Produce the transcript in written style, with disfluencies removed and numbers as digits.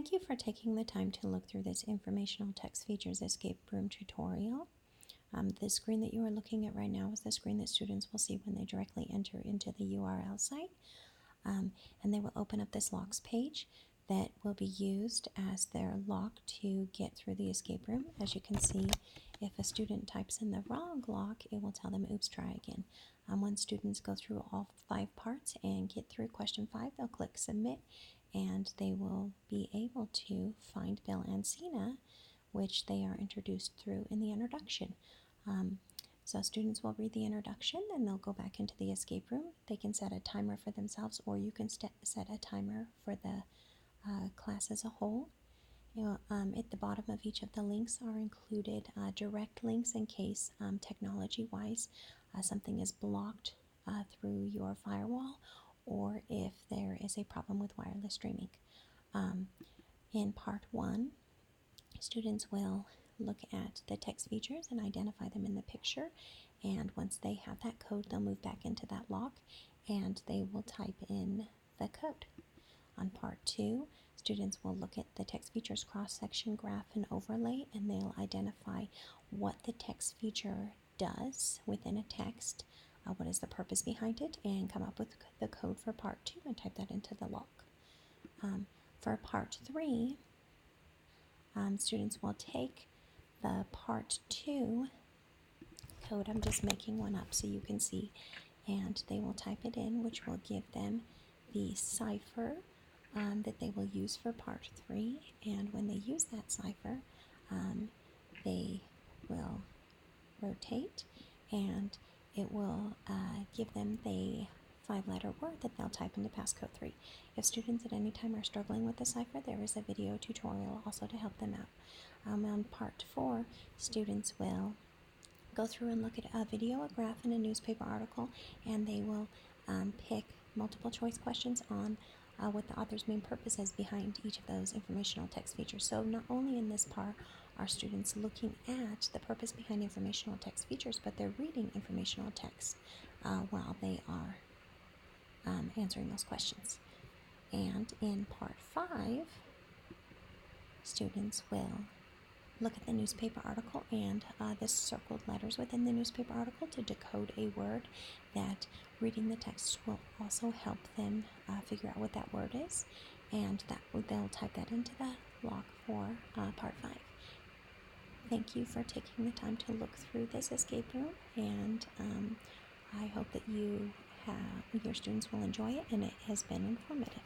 Thank you for taking the time to look through this informational text features escape room tutorial. The screen that you are looking at right now is the screen that students will see when they directly enter into the URL site. And they will open up this locks page that will be used as their lock to get through the escape room. As you can see, if a student types in the wrong lock, it will tell them, oops, try again. When students go through all 5 parts and get through question 5, they'll click submit, and they will be able to find Bill and Cena, which they are introduced through in the introduction. So students will read the introduction, and they'll go back into the escape room. They can set a timer for themselves, or you can set a timer for the class as a whole. At the bottom of each of the links are included direct links in case technology-wise something is blocked through your firewall, or if there is a problem with wireless streaming. In part 1, students will look at the text features and identify them in the picture, and once they have that code, they'll move back into that lock and they will type in the code. On part 2, students will look at the text features cross-section graph and overlay, and they'll identify what the text feature does within a text, what is the purpose behind it, and come up with the code for part 2 and type that into the lock. For part 3, students will take the part 2 code, I'm just making one up so you can see, and they will type it in, which will give them the cipher that they will use for part 3, and when they use that cipher, they will rotate, and it will give them the 5-letter word that they'll type into passcode 3. If students at any time are struggling with the cipher, there is a video tutorial also to help them out. On part 4, students will go through and look at a video, a graph, and a newspaper article, and they will pick multiple choice questions on what the author's main purpose is behind each of those informational text features. So not only in this part are students looking at the purpose behind informational text features, but they're reading informational text while they are answering those questions. And in part 5, students will look at the newspaper article and the circled letters within the newspaper article to decode a word that reading the text will also help them figure out what that word is, and they'll type that into the lock for part 5. Thank you for taking the time to look through this escape room, and I hope that your students will enjoy it, and it has been informative.